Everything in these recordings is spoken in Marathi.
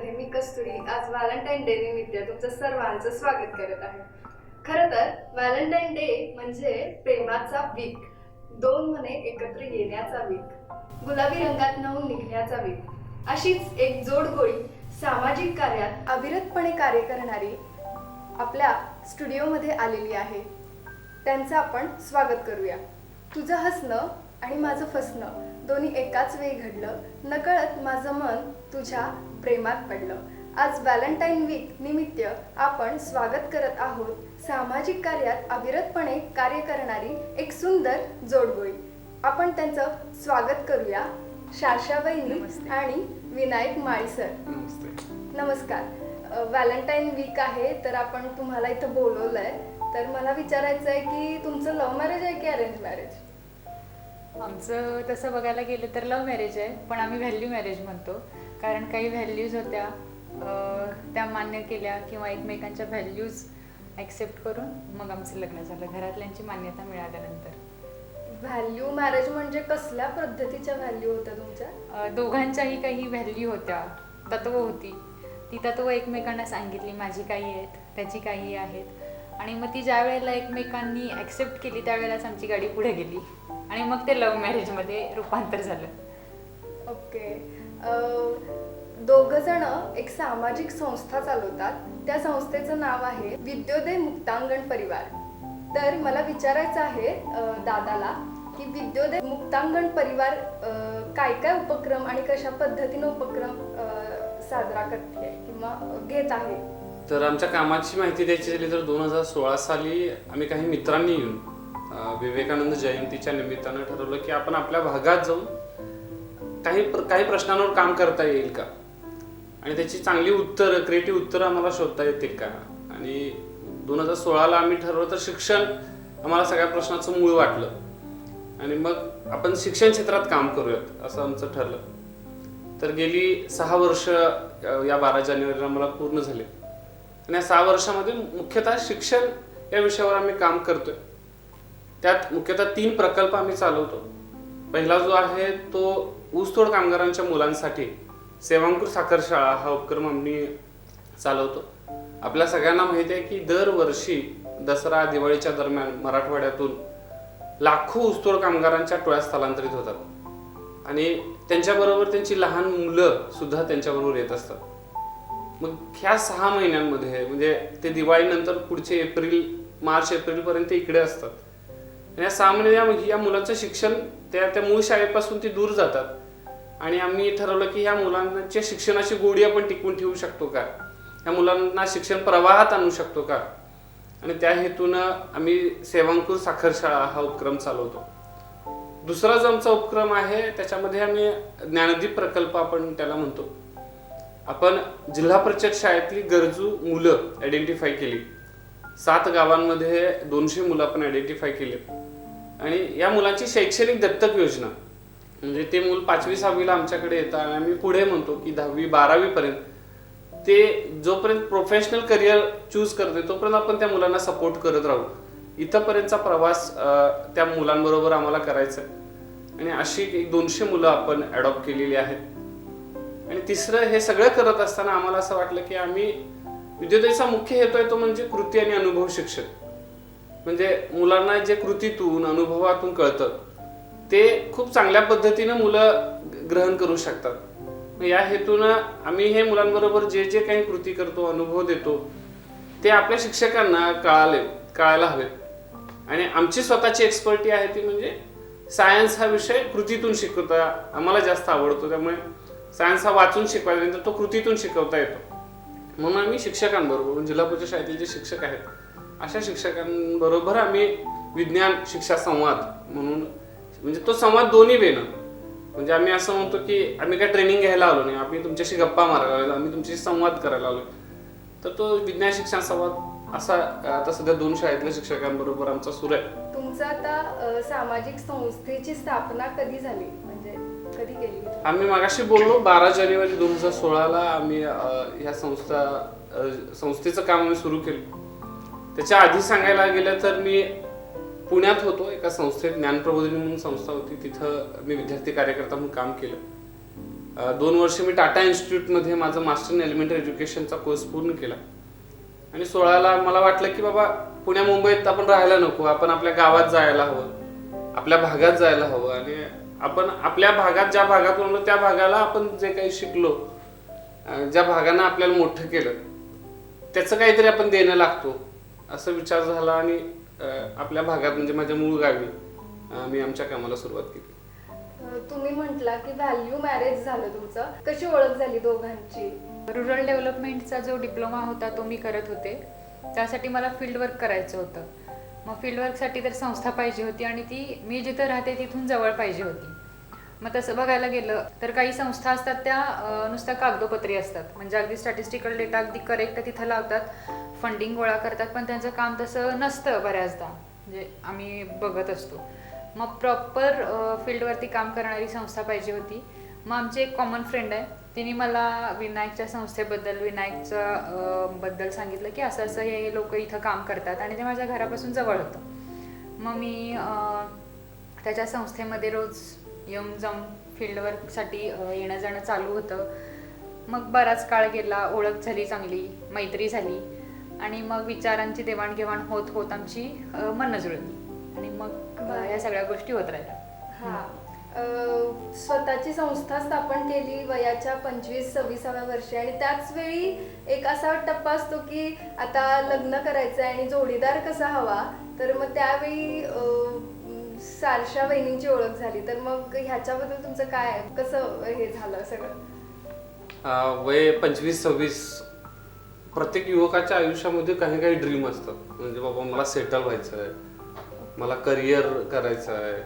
विद्यार्थी मी कस्तुरी आज व्हॅलेंटाईन डे निमित्त तुमचं सर्वांचं स्वागत करत आहे. खरं तर व्हॅलेंटाईन डे म्हणजे प्रेमाचा वीक, दोन मने एकत्र येण्याचा वीक, गुलाबी रंगात न्हाऊन निघण्याचा वीक. अशीच एक जोडगोळी सामाजिक कार्यात अविरतपणे कार्य करणारी आपल्या स्टुडिओमध्ये आलेली आहे. त्यांचं आपण स्वागत करूया. तुझं हसणं आणि माझं फसणं दोन्ही एकाच वेळी घडलं, नकळत माझं मन तुझ्या प्रेमात पडलं. आज व्हॅलेंटाईन वीक निमित्त आपण स्वागत करत आहोत सामाजिक कार्यात अविरतपणे कार्य करणारी एक सुंदर जोडगोळी. आपण त्यांचं स्वागत करूया. शाशाबाई आणि विनायक माळी सर. नमस्कार. व्हॅलेंटाईन वीक आहे तर आपण तुम्हाला इथं बोलवलंय, तर मला विचारायचं आहे की तुमचं लव्ह मॅरेज आहे की अरेंज मॅरेज? आमचं तसं बघायला गेलं तर लव्ह मॅरेज आहे, पण आम्ही व्हॅल्यू मॅरेज म्हणतो. कारण काही व्हॅल्यूज होत्या, त्या मान्य केल्या किंवा एकमेकांच्या व्हॅल्यूज ॲक्सेप्ट करून मग आमचं लग्न झालं, घरातल्यांची मान्यता मिळाल्यानंतर. व्हॅल्यू मॅरेज म्हणजे कसल्या पद्धतीच्या व्हॅल्यू होत्या तुमच्या? दोघांच्याही काही व्हॅल्यू होत्या, तत्त्व होती. ती तत्त्व एकमेकांना सांगितली, माझी काही आहेत, त्याची काही आहेत. आणि मग ती ज्या वेळेला एकमेकांनी ॲक्सेप्ट केली त्यावेळेलाच आमची गाडी पुढे गेली आणि मग ते लव्ह मॅरेजमध्ये रूपांतर झालं. ओके. दोघं जण एक सामाजिक संस्था चालवतात. त्या संस्थेचं नाव आहे विद्योदय मुक्तांगण परिवार. तर मला विचारायचं आहे दादाला की विद्योदय मुक्तांगण परिवार काय काय उपक्रम आणि कशा पद्धतीने उपक्रम साजरा करते किंवा घेत आहे? तर आमच्या कामाची माहिती द्यायची झाली तर 2016 साली आम्ही काही मित्रांनी येऊन विवेकानंद जयंतीच्या निमित्तानं ठरवलं की आपण आपल्या भागात जाऊन काही प्रश्नांवर काम करता येईल का आणि त्याची चांगली उत्तरं, क्रिएटिव्ह उत्तरं आम्हाला शोधता येतील का. आणि 2016ला आम्ही ठरवलं तर शिक्षण आम्हाला सगळ्या प्रश्नाचं मूळ वाटलं आणि मग आपण शिक्षण क्षेत्रात काम करूयात असं आमचं ठरलं. तर गेली 6 वर्ष या 12 जानेवारीला मला पूर्ण झाले आणि या 6 वर्षामध्ये मुख्यतः शिक्षण या विषयावर आम्ही काम करतोय. त्यात मुख्यतः 3 प्रकल्प आम्ही चालवतो. पहिला जो आहे तो ऊसतोड कामगारांच्या मुलांसाठी सेवांकुर साखर शाळा हा उपक्रम आम्ही चालवतो. आपल्या सगळ्यांना माहिती आहे की दरवर्षी दसरा दिवाळीच्या दरम्यान मराठवाड्यातून लाखो ऊसतोड कामगारांच्या टोळ्या स्थलांतरित होतात आणि त्यांच्याबरोबर त्यांची लहान मुलं सुद्धा त्यांच्याबरोबर येत असतात. मग ह्या 6 महिन्यांमध्ये म्हणजे ते दिवाळीनंतर पुढचे मार्च एप्रिल पर्यंत इकडे असतात आणि या 6 महिन्यात या मुलांचं शिक्षण त्या मूळ शाळेपासून ती दूर जातात आणि आम्ही ठरवलं की ह्या मुलांच्या शिक्षणाची गोडी आपण टिकवून ठेवू शकतो का, ह्या मुलांना शिक्षण प्रवाहात आणू शकतो का. आणि त्या हेतूनं आम्ही सेवांकुर साखर शाळा हा उपक्रम चालवतो. दुसरा जो आमचा उपक्रम आहे त्याच्यामध्ये आम्ही ज्ञानदीप प्रकल्प आपण त्याला म्हणतो. आपण जिल्हा परिषद शाळेतली गरजू मुलं आयडेंटिफाय केली. 7 गावांमध्ये 200 मुलं आपण आयडेंटिफाय केली आणि या मुलांची शैक्षणिक दत्तक योजना म्हणजे ते मूल 5वी 6वीला आमच्याकडे येतात आणि आम्ही पुढे म्हणतो की 10वी 12वी पर्यंत ते जोपर्यंत प्रोफेशनल करिअर चूज करते तोपर्यंत आपण त्या मुलांना सपोर्ट करत राहू. इथंपर्यंतचा प्रवास त्या मुलांबरोबर आम्हाला करायचा आहे आणि अशी 200 मुलं आपण ॲडॉप्ट केलेली आहेत. आणि तिसरं, हे सगळं करत असताना आम्हाला असं वाटलं की आम्ही विद्योदयचा मुख्य हेतू आहे तो म्हणजे कृती आणि अनुभव शिक्षण. म्हणजे मुलांना जे कृतीतून अनुभवातून कळतं ते खूप चांगल्या पद्धतीनं मुलं ग्रहण करू शकतात. या हेतूनं आम्ही हे मुलांबरोबर जे जे काही कृती करतो, अनुभव देतो ते आपल्या शिक्षकांना कळायला हवेत. आणि आमची स्वतःची एक्सपर्टी आहे ती म्हणजे सायन्स हा विषय कृतीतून शिकवता आम्हाला जास्त आवडतो. त्यामुळे सायन्स हा वाचून शिकवायचा नाही तर तो कृतीतून शिकवता येतो. म्हणून आम्ही शिक्षकांबरोबर, जिल्हा परिषद शाळेतील जे शिक्षक आहेत अशा शिक्षकांबरोबर आम्ही विज्ञान शिक्षा संवाद म्हणून, म्हणजे तो संवाद दोन्ही वेळेनं, म्हणजे आम्ही असं म्हणतो की आम्ही काय ट्रेनिंग घ्यायला आलो नाही, आम्ही तुमच्याशी गप्पा मारायला आलो, आम्ही तुमच्याशी संवाद करायला आलो. तर तो विज्ञान शिक्षण संवाद असा आता सध्या 2 शाळेतल्या शिक्षकांबरोबर आमचा सुरू आहे. तुमचं आता सामाजिक संस्थेची स्थापना कधी झाली, म्हणजे कधी केली? आम्ही मागाशी बोललो 12 जानेवारी 2016ला आम्ही ह्या संस्थेचं काम आम्ही सुरू केलं. त्याच्या आधी सांगायला गेलं तर मी पुण्यात होतो एका संस्थेत, ज्ञानप्रबोधिनी म्हणून संस्था होती, तिथं मी विद्यार्थी कार्यकर्ता म्हणून काम केलं. 2 वर्ष मी टाटा इन्स्टिट्यूटमध्ये माझं मास्टर इन एलिमेंटरी एज्युकेशनचा कोर्स पूर्ण केला आणि 16ला मला वाटलं की बाबा पुण्या मुंबईत आपण राहायला नको, आपण आपल्या गावात जायला हवं, आपल्या भागात जायला हवं आणि आपण आपल्या भागात ज्या भागात म्हणलो त्या भागाला आपण जे काही शिकलो, ज्या भागानं आपल्याला मोठं केलं त्याचं काहीतरी आपण देणं लागतो असं विचार झाला आणि आपल्या भागात म्हणजे माझ्या मूळ गावी मी आमच्या कामाला सुरुवात केली. तुम्ही म्हटला की व्हॅल्यू मॅरेज झालं तुमचं, कशी ओळख झाली दोघांची? रुरल डेव्हलपमेंटचा जो डिप्लोमा होता तो मी करत होते. त्यासाठी मला फील्ड वर्क करायचं होतं. मग फील्ड वर्कसाठी तर संस्था पाहिजे होती आणि ती मी जिथं राहते तिथून जवळ पाहिजे होती. मग तसं बघायला गेलं तर काही संस्था असतात त्या नुसत्या कागदोपत्री असतात, म्हणजे अगदी स्टॅटिस्टिकल डेटा अगदी करेक्ट तिथं लावतात, फंडिंग गोळा करतात, पण त्यांचं काम तसं नसतं बऱ्याचदा, म्हणजे आम्ही बघत असतो. मग प्रॉपर फील्डवरती काम करणारी संस्था पाहिजे होती. मग आमची एक कॉमन फ्रेंड आहे, तिने मला विनायकच्या संस्थेबद्दल बद्दल सांगितलं की असं असं हे लोक इथं काम करतात आणि ते माझ्या घरापासून जवळ होतं. मग मी त्याच्या संस्थेमध्ये रोज येऊन जाऊन फील्डवर्कसाठी येणं जाणं चालू होतं. मग बराच काळ गेला, ओळख झाली, चांगली मैत्री झाली आणि मग विचारांची देवाणघेवाण होत होत आमची मनं जुळली आणि मग या सगळ्या गोष्टी होत राहिल्या. स्वतःची संस्था स्थापन केली वयाच्या 25-26व्या वर्षी आणि त्याच वेळी एक असा टप्पा असतो की आता लग्न करायचं आहे आणि जोडीदार कसा हवा, तर मग त्यावेळी सारशा वहिनींची ओळख झाली. तर मग ह्याच्याबद्दल तुमचं काय, कसं हे झालं सगळं? वय 25-26 प्रत्येक युवकाच्या आयुष्यामध्ये काही काही ड्रीम असतात, म्हणजे बाबा मला सेटल व्हायचं आहे, मला करिअर करायचं आहे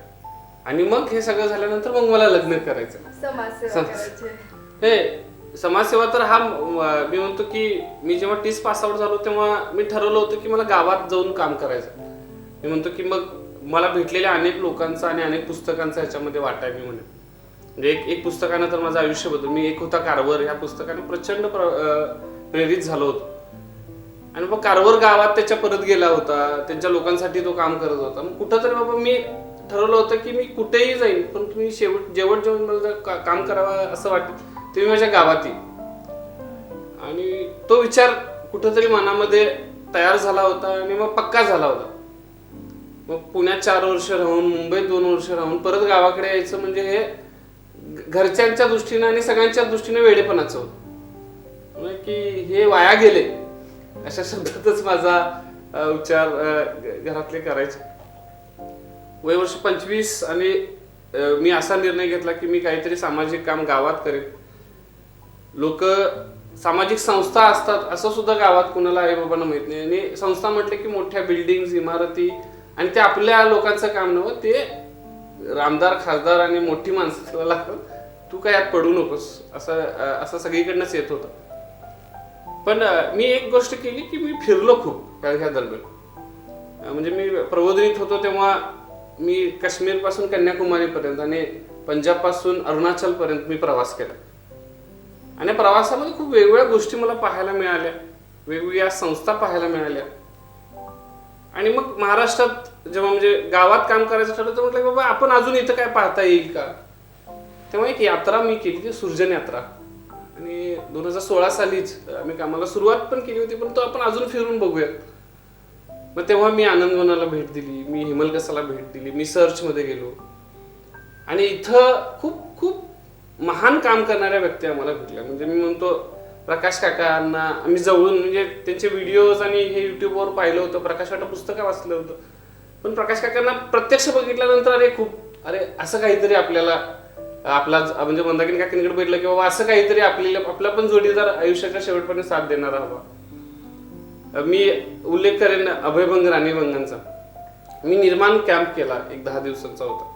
आणि मग हे सगळं झाल्यानंतर मग मला लग्न करायचं, समाजसेवा करायची. हे समाजसेवा तर हा मी म्हणतो की मी जेव्हा 30 पास आउट झालो तेव्हा मी ठरवलं होतं की मला गावात जाऊन काम करायचं. मी म्हणतो की मग मला भेटलेल्या अनेक लोकांचा आणि अनेक पुस्तकांचा ह्याच्यामध्ये वाटा आहे. मी म्हणजे एक पुस्तकानं तर माझं आयुष्य बदल, मी एक होता कारवर, ह्या पुस्तकाने प्रचंड प्रेरित झालो होतो आणि मग कारवर गावात त्याच्या परत गेला होता, त्यांच्या लोकांसाठी तो काम करत होता. मग कुठंतरी बाबा मी ठरवलं होतं की मी कुठेही जाईन पण तुम्ही जेवण मला काम करावं असं वाटतं ते मी माझ्या गावात येईन. आणि तो विचार कुठंतरी मनामध्ये तयार झाला होता आणि मग पक्का झाला होता. मग पुण्यात 4 वर्ष राहून, मुंबईत 2 वर्ष राहून परत गावाकडे यायचं म्हणजे हे घरच्यांच्या दृष्टीनं आणि सगळ्यांच्या दृष्टीनं वेडेपणाचं होतं, म्हणजे की हे वाया गेले अशा शब्दातच माझा उच्चार घरातले करायचे. वय वर्ष 25 आणि मी असा निर्णय घेतला की मी काहीतरी सामाजिक काम गावात करेन. लोक सामाजिक संस्था असतात असं सुद्धा गावात कुणाला आई बाबांना माहित नाही आणि संस्था म्हटले की मोठ्या बिल्डिंग, इमारती आणि ते आपल्या लोकांचं काम नव्हतं, ते आमदार, खासदार आणि मोठी माणसं लागतात, तू काय यात पडू नकोस असं सगळीकडनंच येत होतं. पण मी एक गोष्ट केली की मी फिरलो खूप ह्या दरम्यान. म्हणजे मी प्रबोधिनीत होतो तेव्हा मी काश्मीर पासून कन्याकुमारी पर्यंत आणि पंजाब पासून अरुणाचल पर्यंत मी प्रवास केला आणि प्रवासामध्ये खूप वेगवेगळ्या गोष्टी मला पाहायला मिळाल्या, वेगवेगळ्या संस्था पाहायला मिळाल्या. आणि मग महाराष्ट्रात जेव्हा म्हणजे गावात काम करायचं ठरलं तर म्हटलं बाबा आपण अजून इथं काय पाहता येईल का. तेव्हा एक यात्रा मी केली, ती सुरजन यात्रा, आणि 2016 सालीच आम्ही कामाला सुरुवात पण केली होती, पण तो आपण अजून फिरून बघूयात. मग तेव्हा मी आनंदवनाला भेट दिली, मी हिमलकसाला भेट दिली, मी सर्चमध्ये गेलो आणि इथं खूप खूप महान काम करणाऱ्या व्यक्ती आम्हाला भेटल्या. म्हणजे मी म्हणतो प्रकाश काकांना आम्ही जवळून म्हणजे त्यांचे व्हिडिओज आणि हे युट्यूबवर पाहिलं होतं, प्रकाश काका पुस्तकं वाचलं होतं, पण प्रकाश काकांना प्रत्यक्ष बघितल्यानंतर अरे असं काहीतरी आपल्याला आपला म्हणजे मंदाकिनी काकांकडे भेटलं की बाबा असं काहीतरी आपला पण जोडीदार आयुष्याच्या शेवटपर्यंत साथ देणारा हवा. मी उल्लेख करेन अभयभंग राणीभंगांचा. मी निर्माण कॅम्प केला, एक 10 दिवसांचा होता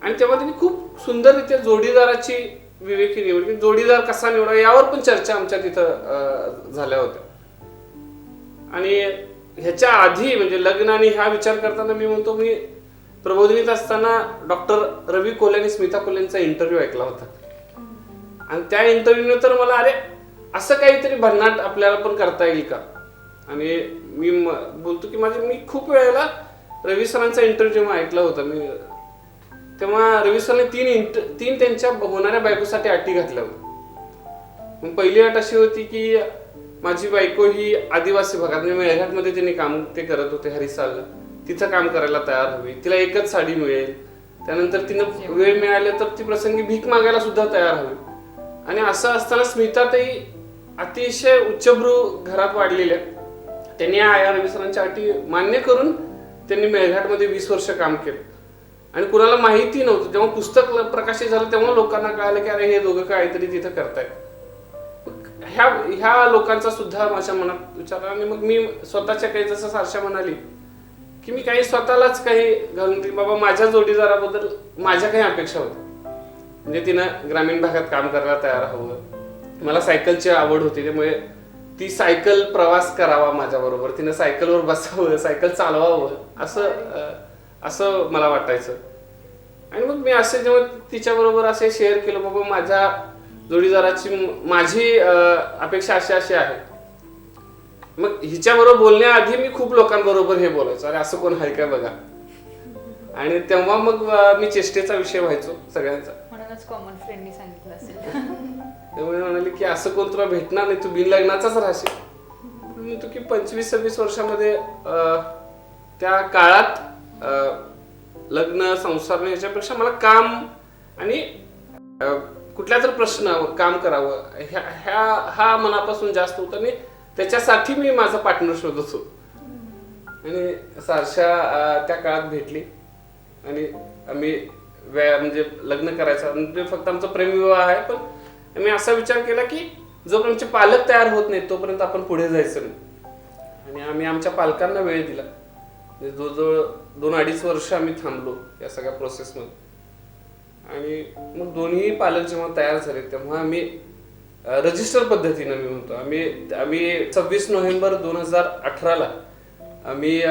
आणि तेव्हा त्यांनी खूप सुंदररित्या जोडीदाराची विवेकी निवड, जोडीदार कसा निवडा यावर पण चर्चा आमच्या तिथं झाल्या होत्या. आणि ह्याच्या आधी म्हणजे लग्न आणि हा विचार करताना मी म्हणतो मी प्रबोधिनीत असताना डॉक्टर रवी कोल्हे आणि स्मिता कोल्हेंचा इंटरव्ह्यू ऐकला होता आणि त्या इंटरव्ह्यू तर मला अरे असं काहीतरी भन्नाट आपल्याला पण करता येईल का. आणि मी बोलतो की मी खूप वेळेला रवी सरांचा इंटरव्ह्यू जेव्हा ऐकला होता मी तेव्हा रवी सरने तीन त्यांच्या होणाऱ्या बायकोसाठी अटी घातल्या होत्या. मग पहिली अट अशी होती की माझी बायको ही आदिवासी भागात म्हणजे मेळघाटमध्ये त्यांनी काम ते करत होते हरिसालला, तिथं काम करायला तयार हवी, तिला एकच साडी मिळेल, त्यानंतर तिनं वेळ मिळाले तर ती प्रसंगी भीक मागायला सुद्धा तयार हवी. आणि असं असताना स्मिताताई अतिशय उच्चभ्रू घरात वाढलेल्या, त्यांनी या रवी सरांच्या अटी मान्य करून त्यांनी मेळघाटमध्ये 20 वर्ष काम केलं. आणि कुणाला माहिती नव्हतं. जेव्हा पुस्तक प्रकाशित झालं तेव्हा लोकांना कळालं की अरे हे दोघं काहीतरी तिथं करतायत. ह्या लोकांचा सुद्धा माझ्या मनात विचार. आणि मग मी स्वतःच्या काही जसं सारशा म्हणाली की मी काही स्वतःलाच काही घालून दिली. बाबा माझ्या जोडीदाराबद्दल माझ्या काही अपेक्षा होत्या. म्हणजे तिनं ग्रामीण भागात काम करायला तयार हवं, मला सायकलची आवड होती त्यामुळे ती सायकल प्रवास करावा माझ्याबरोबर, तिनं सायकलवर बसावं, सायकल चालवावं, असं मला वाटायचं. आणि मग मी असे जेव्हा तिच्याबरोबर असे शेअर केलं, बाबा माझ्या जोडीदाराची माझी अपेक्षा अशी आहे. मग हिच्याबरोबर बोलण्याआधी मी खूप लोकांबरोबर हे बोलायचो, अरे असं कोण आहे काय बघा. आणि तेव्हा मग मी चेष्टेचा विषय व्हायचो सगळ्यांचा. म्हणूनच कॉमन फ्रेंडनी सांगितलं असेल. त्यामुळे म्हणाले की असं कोण तुला भेटणार नाही, तू बिन लग्नाचाच राहशील. म्हणतो की 25-26 वर्षामध्ये त्या काळात लग्न संसार ह्याच्यापेक्षा मला काम आणि कुठल्या तर प्रश्नावर काम करावं हा मनापासून जास्त होता. आणि त्याच्यासाठी मी माझा पार्टनर शोधत होतो. आणि सारशा त्या काळात भेटली आणि आम्ही म्हणजे लग्न करायचं. म्हणजे फक्त आमचा प्रेमविवाह आहे, पण मी असा विचार केला की जोपर्यंत आमचे पालक तयार होत नाहीत तोपर्यंत आपण पुढे जायचं नाही. आणि आम्ही आमच्या पालकांना वेळ दिला. म्हणजे जवळजवळ 2-2.5 वर्ष आम्ही थांबलो या सगळ्या प्रोसेसमध्ये. आणि मग दोन्ही पालक जेव्हा तयार झाले तेव्हा आम्ही रजिस्टर पद्धतीनं मी म्हणतो आम्ही 26 नोव्हेंबर 2018 आम्ही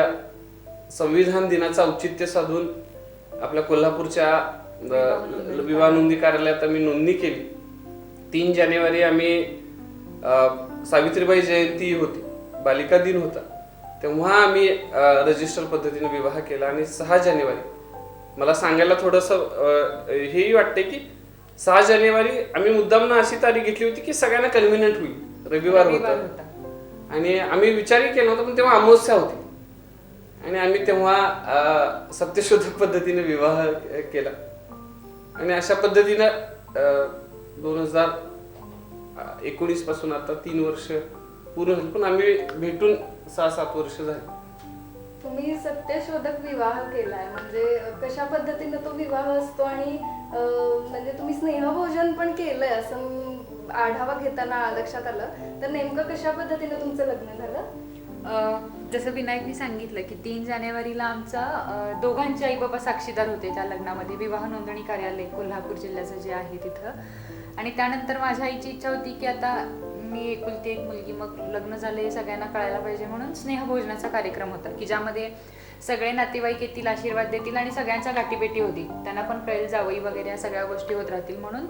संविधान दिनाचं औचित्य साधून आपल्या कोल्हापूरच्या विवाह नोंदणी कार्यालयात आम्ही नोंदणी केली. 3 जानेवारी आम्ही सावित्रीबाई जयंती होती, बालिका दिन होता, तेव्हा आम्ही रजिस्टर पद्धतीने विवाह केला. आणि 6 जानेवारी मला सांगायला थोडंसं हेही वाटते की 6 जानेवारी आम्ही मुद्दाम अशी तारीख घेतली होती की सगळ्यांना कन्व्हिनियंट होईल, रविवार होता. आणि आम्ही विचारही केला होता, पण तेव्हा अमावस्या होती. आणि आम्ही तेव्हा सत्यशोधक पद्धतीने विवाह केला. आणि अशा पद्धतीनं 2019 पासून आता 3 वर्ष पूर्ण झाली, पण आम्ही भेटून 6-7 वर्ष झाली. तुम्ही सत्यशोधक विवाह केलाय म्हणजे कशा पद्धतीने तो विवाह असतो आणि म्हणजे तुम्ही स्नेहभोजन पण केलंय असं आढावा घेताना लक्षात आलं. तर नेमकं कशा पद्धतीने तुमचं लग्न झालं? जसं विनायकनी सांगितलं की 3 जानेवारीला आमचा दोघांचे आई बाबा साक्षीदार होते त्या लग्नामध्ये, विवाह नोंदणी कार्यालय कोल्हापूर जिल्ह्याचं जे आहे तिथं. आणि त्यानंतर माझ्या आईची इच्छा होती की आता मी एकुलती एक मुलगी, मग लग्न झाले हे सगळ्यांना कळायला पाहिजे, म्हणून स्नेहभोजनाचा कार्यक्रम होता की ज्यामध्ये सगळे नातेवाईक येतील, आशीर्वाद देतील आणि सगळ्यांच्या गाठीभेटी होती, त्यांना पण कळेल जावई वगैरे या सगळ्या गोष्टी होत राहतील म्हणून.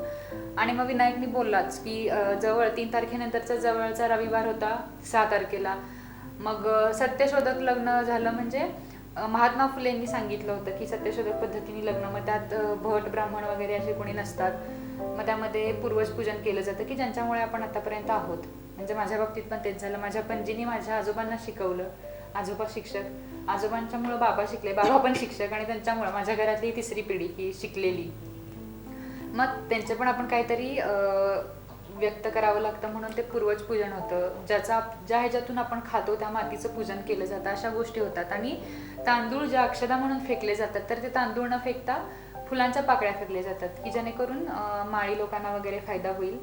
आणि मग विनायकनी बोललाच की जवळ 3 तारखेनंतरचा जवळचा रविवार होता 6 तारखेला. मग सत्यशोधक लग्न झालं म्हणजे महात्मा फुलेंनी सांगितलं होतं की सत्यशोधक पद्धतीने लग्न, मग त्यात भट ब्राह्मण वगैरे असे कोणी नसतात. मग त्यामध्ये पूर्वज पूजन केलं जातं की ज्यांच्यामुळे आपण आतापर्यंत आहोत. म्हणजे माझ्या बाबतीत पण तेच झालं. माझ्या पणजीने माझ्या आजोबांना शिकवलं, आजोबा शिक्षक, आजोबांच्यामुळं बाबा शिकले, बाबा पण शिक्षक, आणि त्यांच्यामुळं माझ्या घरातली 3री पिढी ही शिकलेली. मग त्यांचं पण आपण काहीतरी व्यक्त करावं लागतं म्हणून ते पूर्वज पूजन होतं. ज्या ह्याच्यातून आपण खातो त्या मातीचं पूजन केलं जातं, अशा गोष्टी होतात. आणि तांदूळ ज्या अक्षदा म्हणून फेकले जातात तर ते तांदूळ न फेकता फुलांच्या पाकळ्या फेकले जातात की जेणेकरून माळी लोकांना वगैरे फायदा होईल.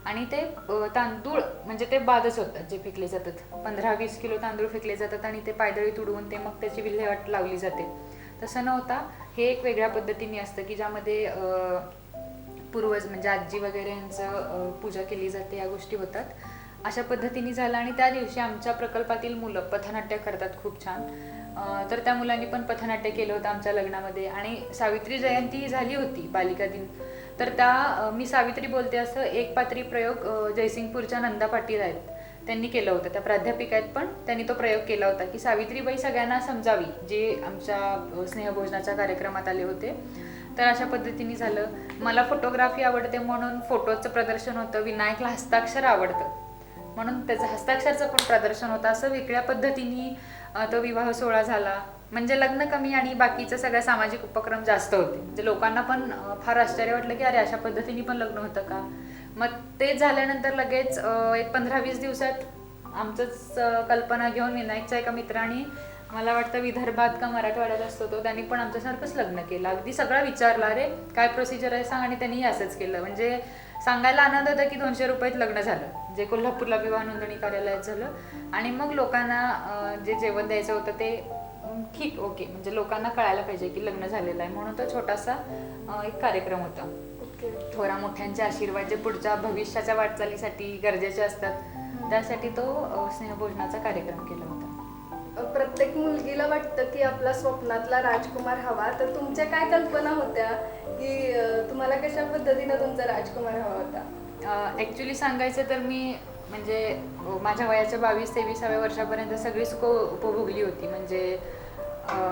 आणि ते तांदूळ म्हणजे ते बादच होतात जे फेकले जातात. 15-20 किलो तांदूळ फेकले जातात आणि ते पायदळी तुडवून ते मग त्याची विल्हेवाट लावली जाते. तसं न होता हे एक वेगळ्या पद्धतीने असतं की ज्यामध्ये पूर्वज म्हणजे आजी वगैरे यांचं पूजा केली जाते, या गोष्टी होतात. अशा पद्धतीने झालं. आणि त्या दिवशी आमच्या प्रकल्पातील मुलं पथनाट्य करतात खूप छान. तर त्या मुलांनी पण पथनाट्य केलं होतं आमच्या लग्नामध्ये. आणि सावित्री जयंती झाली होती, बालिका दिन, तर त्या मी सावित्री बोलते असं एक पात्री प्रयोग जयसिंगपूरच्या नंदा पाटील आहेत त्यांनी केलं होतं. त्या प्राध्यापिका आहेत पण त्यांनी तो प्रयोग केला होता की सावित्रीबाई सगळ्यांना समजावी जे आमच्या स्नेहभोजनाच्या कार्यक्रमात आले होते. तर अशा पद्धतीने झालं. मला फोटोग्राफी आवडते म्हणून फोटोचं प्रदर्शन होतं. विनायकला हस्ताक्षर आवडतं म्हणून त्याचं हस्ताक्षरचं पण प्रदर्शन होतं. असं वेगळ्या पद्धतीने तो विवाह सोहळा झाला. म्हणजे लग्न कमी आणि बाकीचं सगळ्या सामाजिक उपक्रम जास्त होते. म्हणजे लोकांना पण फार आश्चर्य वाटलं की अरे अशा पद्धतीने पण लग्न होतं का. मग ते झाल्यानंतर लगेच एक 15-20 दिवसात आमचंच कल्पना घेऊन विनायकच्या एका मित्राने, मला वाटतं विदर्भात का मराठवाड्यात असतो तो, त्यांनी पण आमच्यासारखंच लग्न केलं. अगदी सगळं विचारलं, अरे काय प्रोसिजर आहे सांग, आणि त्यांनीही असंच केलं. म्हणजे सांगायला आनंद होता की 200 रुपयात लग्न झालं, जे कोल्हापूरला विवाह नोंदणी कार्यालयात झालं. आणि मग लोकांना जे जेवण द्यायचं होतं ते ठीक, ओके, म्हणजे लोकांना कळायला पाहिजे की लग्न झालेलं आहे म्हणून तो छोटासा एक कार्यक्रम होता. थोरा मोठ्यांचे आशीर्वाद जे पुढच्या भविष्याच्या वाटचालीसाठी गरजेचे असतात, त्यासाठी तो स्नेहभोजनाचा कार्यक्रम केला होता. प्रत्येक मुलगीला वाटतं की आपला स्वप्नातला राजकुमार हवा, तर तुमच्या काय कल्पना होत्या की तुम्हाला कशा पद्धतीनं तुमचा राजकुमार हवा होता? ॲक्च्युली सांगायचं तर मी म्हणजे माझ्या वयाच्या 22-23व्या वर्षापर्यंत सगळी सुख उपभोगली होती. म्हणजे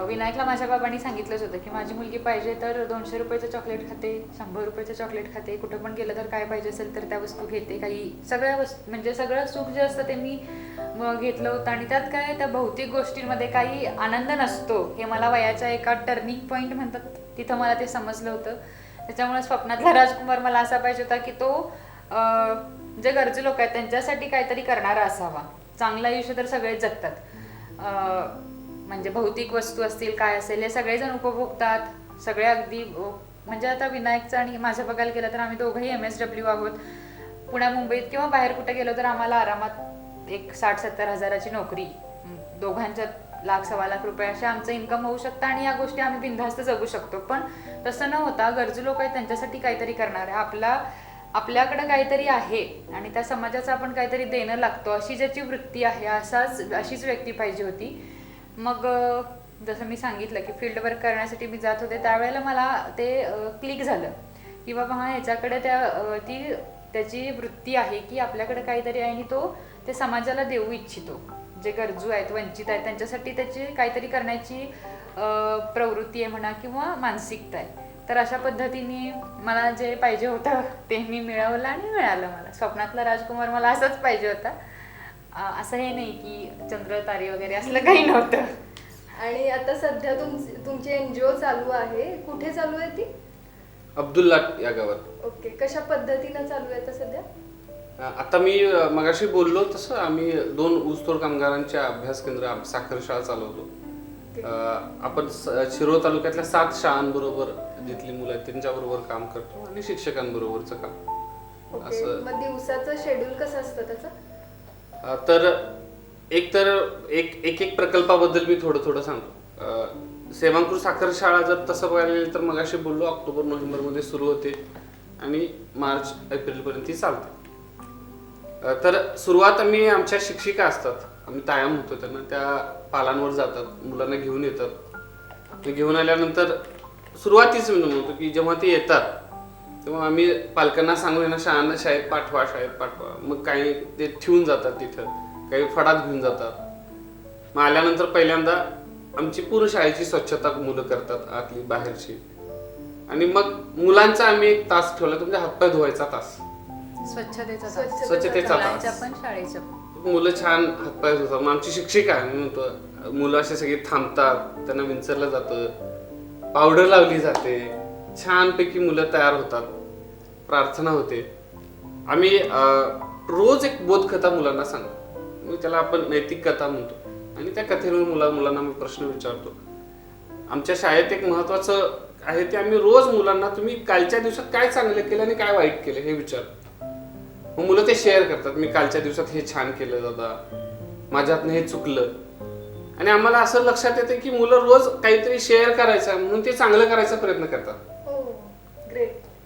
विनायकला माझ्या बाबांनी सांगितलंच होतं की माझी मुलगी पाहिजे तर 200 रुपयाचं चॉकलेट खाते, 100 रुपयाचं चॉकलेट खाते, कुठं पण गेलं तर काय पाहिजे असेल तर त्या वस्तू घेते, काही सगळ्या वस्तू म्हणजे सगळं सुख जे असतं ते मी घेतलं होतं. आणि त्यात काय त्या भौतिक गोष्टींमध्ये काही आनंद नसतो हे मला वयाच्या एका टर्निंग पॉईंट म्हणतात तिथं मला ते समजलं होतं. त्याच्यामुळे स्वप्नातला राजकुमार मला असा पाहिजे होता की तो जे गरजू लोक आहेत त्यांच्यासाठी काहीतरी करणारा असावा. चांगलं आयुष्य तर सगळेच जगतात, म्हणजे भौतिक वस्तू असतील काय असेल हे सगळेजण उपभोगतात, सगळे अगदी. म्हणजे आता विनायकचं आणि माझं बघायला गेलं तर आम्ही दोघंही MSW आहोत. पुण्या मुंबईत किंवा बाहेर कुठे गेलो तर आम्हाला आरामात एक 60-70 हजाराची नोकरी, दोघांच्यात लाख-1.25 लाख रुपये असे आमचं इन्कम होऊ शकतं आणि या गोष्टी आम्ही बिनधास्त जगू शकतो. पण तसं न होता गरजू लोक आहेत त्यांच्यासाठी काहीतरी करणार आहे, आपल्याकडं काहीतरी आहे आणि त्या समाजाचं आपण काहीतरी देणं लागतो अशी ज्याची वृत्ती आहे अशीच व्यक्ती पाहिजे होती. मग जसं मी सांगितलं की फील्ड वर्क करण्यासाठी मी जात होते त्यावेळेला मला ते क्लिक झालं की बाबा हां ह्याच्याकडे त्याची वृत्ती आहे की आपल्याकडे काहीतरी आहे आणि तो ते समाजाला देऊ इच्छितो. जे गरजू आहेत, वंचित आहेत त्यांच्यासाठी त्याची काहीतरी करण्याची प्रवृत्ती आहे म्हणा किंवा मानसिकता आहे. तर अशा पद्धतीने मला जे पाहिजे होतं ते मी मिळवलं आणि मिळालं. मला स्वप्नातला राजकुमार मला असाच पाहिजे होता. असं हे नाही की चंद्र तारे वगैरे असलं काही नव्हतं. आणि आता सध्या तुमची NGO चालू आहे, कुठे चालू आहे ती? अब्दुल्ला या गावात. ओके, कशा पद्धतीनं चालू आहे आता सध्या? आता मी मगाशी बोललो तसं आम्ही 2 ऊसतोड कामगारांचे अभ्यास केंद्र साखर शाळा चालवतो. आपण शिरोळ तालुक्यातल्या 7 शाळांबरोबर जिथली मुलं आहेत त्यांच्याबरोबर काम करतो आणि शिक्षकांबरोबरचं काम. असं. मग दिवसाचं शेड्यूल कसं असतं त्याचं? तर एक प्रकल्पाबद्दल मी थोडं सांगतो. सेवांकुर साखर शाळा जर तसं बघायला गेलं तर मगाशी बोललो ऑक्टोबर-नोव्हेंबर मध्ये सुरू होते आणि मार्च-एप्रिल पर्यंत ती चालते. तर सुरुवात आम्ही आमच्या शिक्षिका असतात, आम्ही तायाम होतो त्यांना, त्या पालांवर जातात, मुलांना घेऊन येतात. घेऊन आल्यानंतर सुरुवातीच मी म्हणतो की जेव्हा ते येतात तेव्हा आम्ही पालकांना सांगून यांना शाळेत पाठवा. मग काही ते ठेवून जातात तिथं, काही फडात घेऊन जातात. मग आल्यानंतर पहिल्यांदा आमची पूर्ण शाळेची स्वच्छता मुलं करतात, आतली बाहेरची. आणि मग मुलांचा आम्ही 1 तास ठेवला, तुमच्या हातपाय धुवायचा तास, स्वच्छतेचा तास. पण शाळेच्या मुलं छान हातपाय धुतात. मग आमची शिक्षिका आहे म्हणतो, मुलं असे सगळे थांबतात, त्यांना विंचरलं जातं, पावडर लावली जाते, छानपैकी मुलं तयार होतात, प्रार्थना होते. आम्ही रोज एक बोधकथा मुलांना सांगतो, त्याला आपण नैतिक कथा म्हणतो. आणि त्या कथेवर मुलांना मी प्रश्न विचारतो. आमच्या शाळेत एक महत्वाचं आहे ते आम्ही रोज मुलांना तुम्ही कालच्या दिवसात काय चांगलं केलं आणि काय वाईट केलं हे विचारतो. मग मुलं ते शेअर करतात, मी कालच्या दिवसात हे छान केलं दादा, माझ्यातनं हे चुकलं. आणि आम्हाला असं लक्षात येतं की मुलं रोज काहीतरी शेअर करायचं म्हणून ते चांगलं करायचा प्रयत्न करतात.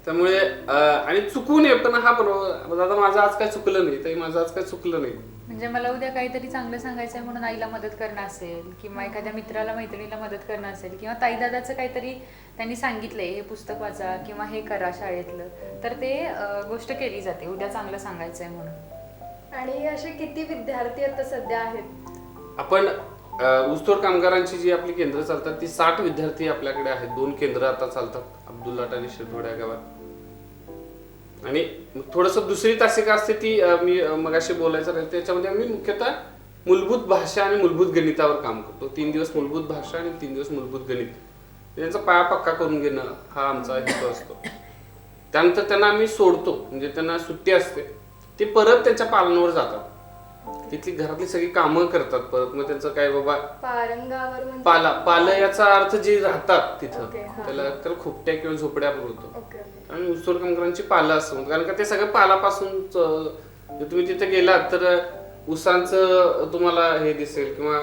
त्यामुळे आणि चुकू नये पण हा बरोबर दादा माझं आज काय चुकलं नाही, ताई माझं आज काय चुकलं नाही. म्हणजे मला उद्या काहीतरी चांगलं सांगायचं आहे म्हणून आईला मदत करणं असेल किंवा एखाद्या मित्राला मैत्रिणीला मदत करणं असेल किंवा ताई दादाचं काहीतरी त्यांनी सांगितलंय हे पुस्तक वाचा किंवा हे करा शाळेतलं, तर ते गोष्ट केली जाते उद्या चांगलं सांगायचं आहे म्हणून. आणि असे किती विद्यार्थी आता सध्या आहेत? आपण ऊसतोड कामगारांची जी आपली केंद्र चालतात ती 60 विद्यार्थी आपल्याकडे आहेत. 2 केंद्र आता चालतात अब्दुल्लाट आणि शिरवड या गावात. आणि थोडस दुसरी तासिका असते ती मी मगाशी बोलायचं राहील त्याच्यामध्ये आम्ही मुख्यतः मूलभूत भाषा आणि मूलभूत गणितावर काम करतो. 3 दिवस मूलभूत भाषा आणि 3 दिवस मूलभूत गणित त्यांचा पाया पक्का करून घेणं हा आमचा हेतू असतो. त्यानंतर त्यांना आम्ही सोडतो, म्हणजे त्यांना सुट्टी असते, ते परत त्यांच्या पालनावर जातात. तिथली घरातली सगळी कामं करतात परत. मग त्यांचं काय बाबा पारंगावर म्हणजे पाल याचा अर्थ जे राहतात तिथं ओके, हा. त्याला खोपट्या किंवा झोपड्या बोलतो. Okay okay. आणि ऊसतोड कामगारांची पालं असं म्हणतो, कारण का ते सगळं पालापासून तुम्ही तिथे गेलात तर ऊसांचं तुम्हाला हे दिसेल. किंवा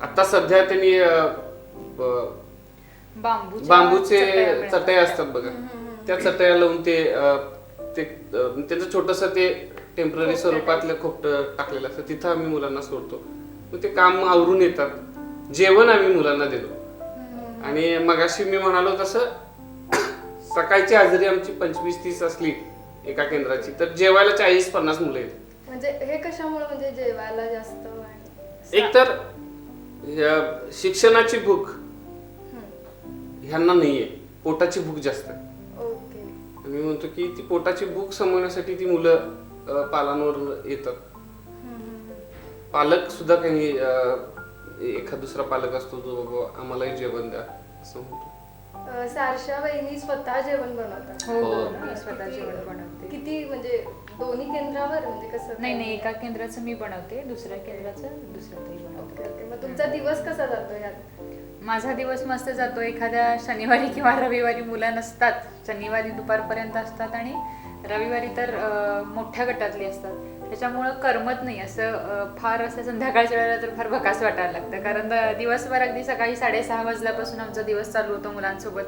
आता सध्या त्यांनी बांबूचे चटई असतात बघा, त्या चटया लावून ते त्याचं छोटस ते टेम्पररी स्वरूपातलं खोपट टाकलेलं असतं, तिथं आम्ही मुलांना सोडतो. मग ते काम आवरून येतात. जेवण आम्ही मुलांना देतो. आणि मगाशी मी म्हणालो तसं सकाळची हजेरी आमची 25-30 असली एका केंद्राची, तर जेवायला 40-50 मुलं येतात. म्हणजे हे कशामुळे म्हणजे जेवायला जास्त आणि एक तर शिक्षणाची भूक ह्यांना नाहीये, पोटाची भूक जास्त आहे. ओके. मी म्हणतो की ती पोटाची भूक समजण्यासाठी ती मुलं पालांवर येतात. पालक सुद्धा काही एखाद दुसरा पालक असतो जो बाबा आम्हालाही जेवण द्या असं म्हणतो. सारशा वहिनी स्वतः जेवण बनवतात. हो हो. मी स्वतः जेवण बनवते. किती म्हणजे दोन्ही केंद्रावर म्हणजे कसं? नाही, एका केंद्राचं मी बनवते, दुसऱ्या केंद्राचं दुसऱ्या ताई बनवते. ओके. मग तुमचा दिवस कसा जातो यात? माझा दिवस मस्त जातो. एखाद्या शनिवारी किंवा रविवारी मुलं नसतात, शनिवारी दुपारपर्यंत असतात आणि रविवारी तर मोठ्या गटातली असतात, त्याच्यामुळं करमत नाही. असं फार असं संध्याकाळच्या वेळेला तर फार भकास वाटायला लागतं, कारण दिवसभर अगदी सकाळी 6:30 वाजल्यापासून आमचा दिवस चालू होतो मुलांसोबत.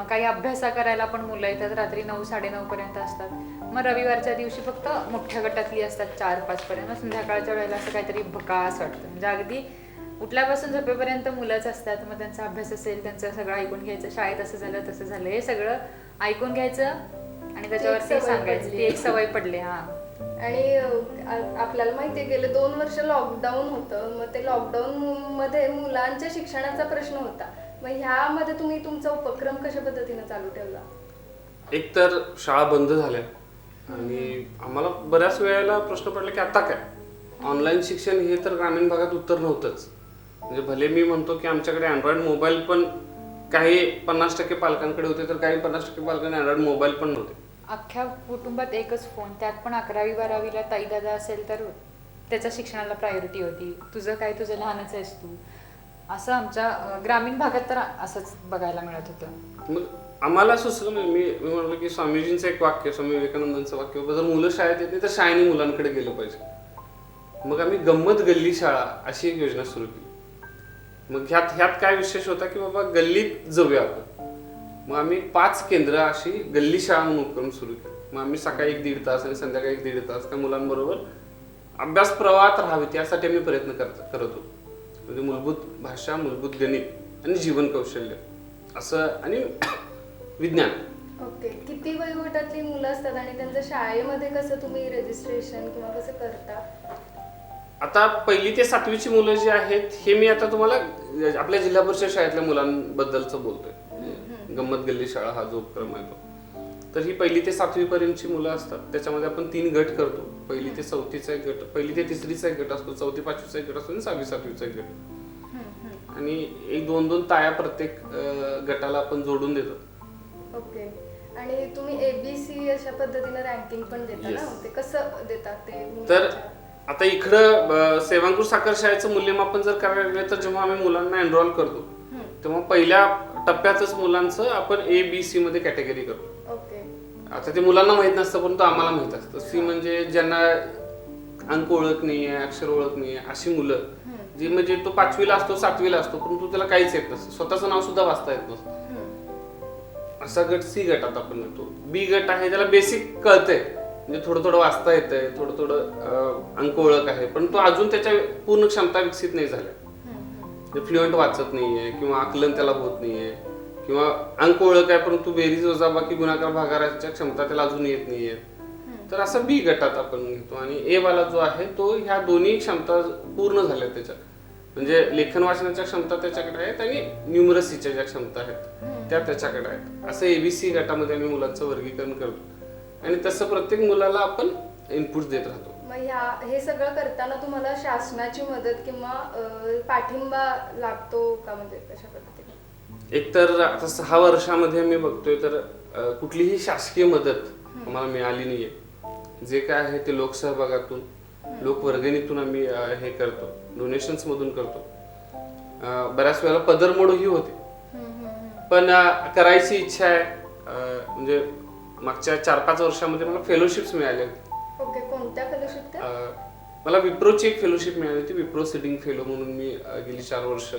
काही अभ्यासा करायला पण मुलं येतात, रात्री 9-9:30 पर्यंत असतात. मग रविवारच्या दिवशी फक्त मोठ्या गटातली असतात 4-5 पर्यंत. संध्याकाळच्या वेळेला असं काहीतरी भकास वाटतं, म्हणजे अगदी उठल्यापासून झोपेपर्यंत मुलंच असतात. मग त्यांचा अभ्यास असेल त्यांचं सगळं ऐकून घ्यायचं, शाळेत असं झालं तसं झालं हे सगळं ऐकून घ्यायचं आणि त्याच्यावरती सांगायचं. ती एक सवय पडली. हा. आणि आपल्याला माहितीये गेले 2 वर्ष लॉकडाऊन होतं. मग ते लॉकडाऊन मध्ये मुलांच्या शिक्षणाचा प्रश्न होता. मग ह्यामध्ये तुम्ही तुमचा उपक्रम कशा पद्धतीने चालू ठेवला? एक तर शाळा बंद झाल्या आणि आम्हाला बऱ्याच वेळेला प्रश्न पडला की आता काय ऑनलाईन शिक्षण हे तर ग्रामीण भागात उत्तर नव्हतंच. म्हणजे भले मी म्हणतो की आमच्याकडे अँड्रॉइड मोबाईल पण काही 50% पालकांकडे होते, तर काही 50% पालकांना अँड्रॉइड मोबाईल पण नव्हते. अख्ख्या कुटुंबात एकच फोन, त्यात पण 11वी-12वीला ताई दादा असेल तर त्याच्या शिक्षणाला प्रायोरिटी होती. तुझं काय, तुझं लहानच आहेस तू, असं आमच्या ग्रामीण भागात तर असंच बघायला मिळत होतं. मग आम्हाला सुचलं, मी म्हटलं की स्वामीजींचं एक वाक्य, स्वामी विवेकानंदांचं वाक्य, जर मुलं शाळेत येते तर शाळेने मुलांकडे गेलं पाहिजे. मग आम्ही गंमत गल्ली शाळा अशी एक योजना सुरू केली. मग ह्यात काय विशेष होता की बाबा गल्लीत जाऊया आपण. मग आम्ही 5 केंद्र अशी गल्ली शाळा म्हणून उपक्रम सुरू केला. मग आम्ही सकाळी 1-1.5 तास आणि संध्याकाळी 1-1.5 तास त्या मुलांबरोबर अभ्यास प्रवाहात राहावेत यासाठी आम्ही प्रयत्न करत होतो. म्हणजे मूलभूत भाषा, मूलभूत गणित आणि जीवन कौशल्य असं आणि विज्ञान. ओके. किती वयोगटातली मुलं असतात आणि त्यांचं शाळेमध्ये कसं तुम्ही रजिस्ट्रेशन किंवा कसं करता? आता 1ली ते 7वीची मुलं जी आहेत हे मी आता तुम्हाला आपल्या जिल्हा परिषद शाळेतल्या मुलांबद्दलचं बोलतोय. गंमत गल्ली शाळा हा जो उपक्रम आहे तो, तर ही 1ली ते 7वी पर्यंतची मुलं असतात. त्याच्यामध्ये आपण 3 गट करतो. 1ली ते 4थीचा एक गट, 1ली ते 3रीचा एक गट असतो, 4थी-5वीचा एक गट असतो आणि 6वी-7वीचा एक गट. आणि 1-2 ताया प्रत्येक गटाला आपण जोडून देतो. ओके. आणि तुम्ही ABC अशा पद्धतीने रँकिंग पण देता ना? ते कसं देतात ते? तर आता इकडं सेवांकुर साखर शाळेचं मूल्यमापन जर करायला गेलं तर जेव्हा आम्ही मुलांना एनरोल करतो तेव्हा पहिल्या टप्प्यातच मुलांचं आपण ABC मध्ये कॅटेगरी करतो. ओके. आता ते मुलांना माहित नसतं परंतु आम्हाला माहित असतं. C म्हणजे ज्यांना अंक ओळख नाहीये, अक्षर ओळख नाहीये अशी मुलं, जी म्हणजे तो 5वीला असतो 7वीला असतो परंतु त्याला काहीच येत नसतं, स्वतःचं नाव सुद्धा वाचता येत नसतं. असा गट C गटात आपण म्हणतो. B गट आहे त्याला बेसिक कळतंय, म्हणजे थोडं वाचता येतंय, थोडं अंक ओळख आहे, पण तो अजून त्याच्या पूर्ण क्षमता विकसित नाही झाल्या. फ्लुएंट वाचत नाहीये किंवा आकलन त्याला होत नाहीये किंवा अंक ओळख आहे परंतु बेरीज वजाबाकी गुणाकार भागाकाराच्या क्षमता त्याला अजून येत नाहीये. तर असं B गटात आपण घेतो. आणि A वाला जो आहे तो ह्या दोन्ही क्षमता पूर्ण झाल्या त्याच्या, म्हणजे लेखन वाचनाच्या क्षमता त्याच्याकडे आहेत आणि न्यूमरसीच्या ज्या क्षमता आहेत त्या त्याच्याकडे आहेत. असं ABC गटामध्ये आम्ही मुलांचं वर्गीकरण करतो आणि तसं प्रत्येक मुलाला आपण इनपुट देत राहतो. मग हे सगळं करताना तुम्हाला शासनाची मदत किंवा पाठिंबा लागतो का, म्हणजे कशा पद्धतीने? एकतर आता 6 वर्षामध्ये मी बघतोय तर कुठलीही शासकीय मदत आम्हाला मिळाली नाहीये. जे काय आहे ते लोकसहभागातून लोकवर्गणीतून आम्ही हे करतो, डोनेशन्स मधून करतो. बऱ्याच वेळेला पदरमोड ही होते, पण करायची इच्छा आहे. म्हणजे मागच्या 4-5 वर्षामध्ये मला फेलोशिप्स मिळाले होते. ओके, कोणत्या फेलोशिप त्या? मला विप्रोची एक फेलोशिप मिळाली होती, विप्रो सिडिंग फेलो म्हणून. मी गेली 4 वर्ष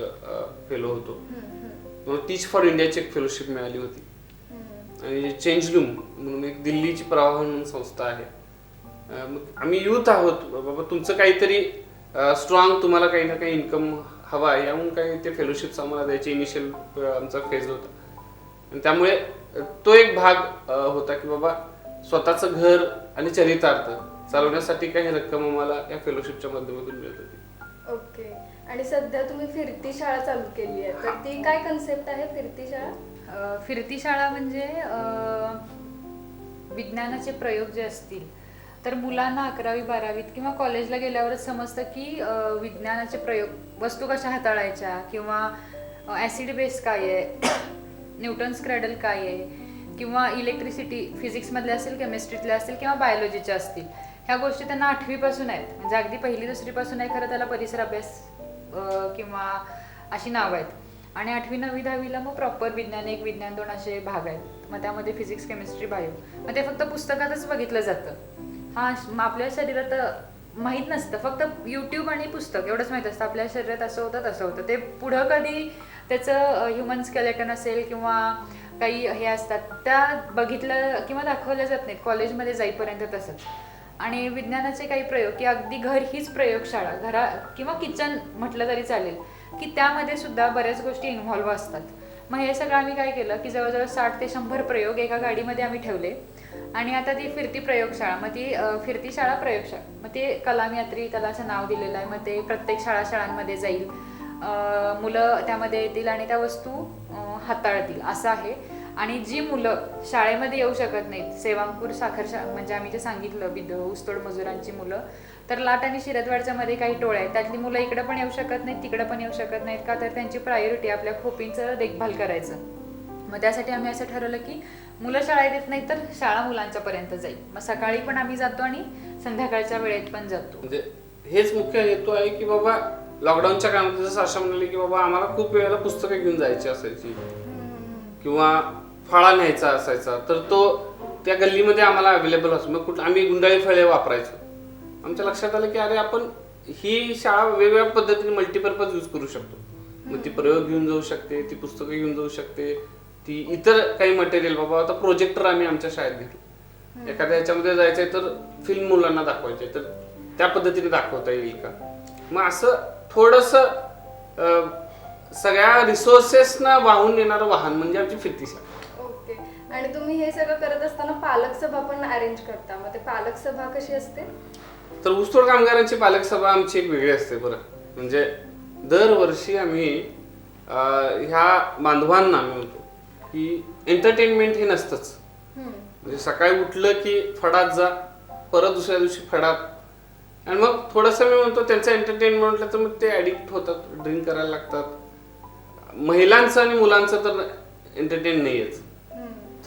फेलो होतो. मला टीच फॉर इंडियाची एक फेलोशिप मिळाली होती आणि चेंज लूम म्हणून एक दिल्लीची प्रवाह म्हणून संस्था आहे. मग आम्ही युथ आहोत बाबा, तुमचं काहीतरी स्ट्रॉंग, तुम्हाला काही ना काही इन्कम हवा आहे, याहून काही ते फेलोशिप्स आम्हाला द्यायचे. इनिशियल आमचा फेज होता आणि त्यामुळे तो एक भाग होता की बाबा स्वतःचं घर आणि चरितार्थ चालवण्यासाठी काही रक्कम आम्हाला या फेलोशिपच्या माध्यमातून मिळत होती. ओके. आणि सध्या तुम्ही फिरती शाळा चालू केली आहे, तर ती काय कन्सेप्ट आहे फिरती शाळा? फिरती शाळा म्हणजे विज्ञानाचे प्रयोग जे असतील तर मुलांना 11वी 12वीत किंवा कॉलेजला गेल्यावरच समजतं की विज्ञानाचे प्रयोग, वस्तू कशा हाताळायच्या किंवा ॲसिड बेस काय आहे, न्यूटन्स क्रॅडल काय आहे, किंवा इलेक्ट्रिसिटी फिजिक्समधले असेल, केमिस्ट्रीतले असतील किंवा बायोलॉजीच्या असतील. ह्या गोष्टी त्यांना 8वीपासून आहेत, म्हणजे अगदी 1ली-2रीपासून आहे. खरं त्याला परिसर अभ्यास किंवा अशी नावं आहेत. आणि 8वी 9वी 10वीला मग प्रॉपर विज्ञान 1 विज्ञान 2 असे भाग आहेत. मग त्यामध्ये फिजिक्स केमिस्ट्री बायो, मग ते फक्त पुस्तकातच बघितलं जातं. आपल्या शरीरात माहीत नसतं, फक्त यूट्यूब आणि पुस्तक एवढंच माहीत असतं आपल्या शरीरात असं होतं तसं होतं. ते पुढं कधी त्याचं ह्युमन स्केलेटन असेल किंवा काही हे असतात त्या बघितलं किंवा दाखवल्या जात नाहीत कॉलेजमध्ये जाईपर्यंत. तसंच आणि विज्ञानाचे काही प्रयोग की अगदी घर हीच प्रयोगशाळा, घरा किंवा किचन म्हटलं तरी चालेल, की त्यामध्ये सुद्धा बऱ्याच गोष्टी इन्व्हॉल्व्ह असतात. मग हे सगळं आम्ही काय केलं की जवळजवळ 60 ते 100 प्रयोग एका गाडीमध्ये आम्ही ठेवले आणि आता ती फिरती प्रयोगशाळा, मग ती फिरती शाळा प्रयोगशाळा, मग ते कलाम यात्री त्याला असं नाव दिलेलं आहे. मग ते प्रत्येक शाळांमध्ये जाईल, मुलं त्यामध्ये येतील आणि त्या वस्तू हाताळतील असं आहे. आणि जी मुलं शाळेमध्ये येऊ शकत नाहीत, सेवांपूर साखर म्हणजे आम्ही जे सांगितलं ऊसतोड मजुरांची मुलं, तर लाट आणि शिरदवाडच्या मध्ये काही टोळ्या आहेत, त्यातली मुलं इकडं पण येऊ शकत नाहीत, तिकडं पण येऊ शकत नाहीत. का तर त्यांची प्रायोरिटी आपल्या खोपींचं देखभाल करायचं. मग त्यासाठी आम्ही असं ठरवलं की मुलं शाळेत येत नाही तर शाळा मुलांच्या पर्यंत जाईल. मग सकाळी पण आम्ही जातो आणि संध्याकाळच्या वेळेत पण जातो. म्हणजे हेच मुख्य हेतू आहे की बाबा लॉकडाऊनच्या काळामध्ये जसं आशा म्हणाली की बाबा आम्हाला खूप वेळेला पुस्तकं घेऊन जायची असायची किंवा फळा न्यायचा असायचा, तर तो त्या गल्लीमध्ये आम्हाला अवेलेबल असतो. मग आम्ही गुंडाळी फळे वापरायचो. आमच्या लक्षात आलं की अरे आपण ही शाळा वेगवेगळ्या पद्धतीने मल्टीपर्पज यूज करू शकतो. मग ती प्रयोग घेऊन जाऊ शकते, ती पुस्तकं घेऊन जाऊ शकते, ती इतर काही मटेरियल. बाबा आता प्रोजेक्टर आम्ही आमच्या शाळेत घेतलो, एखाद्या ह्याच्यामध्ये जायचंय तर फिल्म मुलांना दाखवायचे तर त्या पद्धतीने दाखवता येईल का. मग असं थोडंसं सगळ्या रिसोर्सेसना वाहून नेणारं वाहन म्हणजे आमची फिरती शाळा. ओके. आणि तुम्ही हे सगळं करत असताना पालक सभा पण अरेंज करता, मग ते पालक सभा कशी असते? तर ऊसतोड कामगारांची पालक सभा आमची एक वेगळी असते. बरं, म्हणजे दरवर्षी आम्ही ह्या बांधवांना आम्ही म्हणतो की एंटरटेनमेंट हे नसतंच. म्हणजे सकाळी उठलं की फडात जा, परत दुसऱ्या दिवशी फडात, आणि मग थोडंसं मी म्हणतो त्यांचं एंटरटेनमेंट म्हटलं तर मग ते ॲडिक्ट होतात, ड्रिंक करायला लागतात. महिलांचं आणि मुलांचं तर एंटरटेन नाहीच,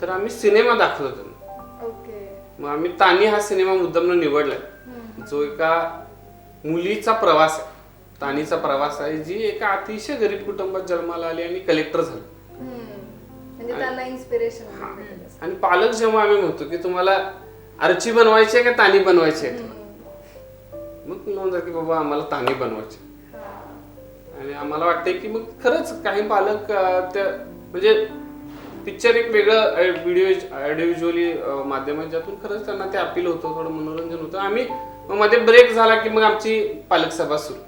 तर आम्ही सिनेमा दाखवतो त्यांना. ओके. मग आम्ही तानी हा सिनेमा मुद्दामनं निवडलाय, जो एका मुलीचा प्रवास आहे, तानीचा प्रवास आहे, जी एका अतिशय गरीब कुटुंबात जन्माला आली आणि कलेक्टर झाली. म्हणजे त्यांना इन्स्पिरेशन. आणि पालक जेव्हा आम्ही म्हणतो की तुम्हाला आर्ची बनवायची आहे का तानी बनवायची आहे, मग म्हणतात की बाबा आम्हाला तानी बनवायची. आणि आम्हाला वाटतंय की मग खरंच काही पालक त्या म्हणजे पिक्चर एक वेगळं ऑडिओ माध्यम आहे ज्यातून खरंच त्यांना ते अपील होतं, थोडं मनोरंजन होतं. आम्ही मग मध्ये ब्रेक झाला की मग आमची पालक सभा सुरू.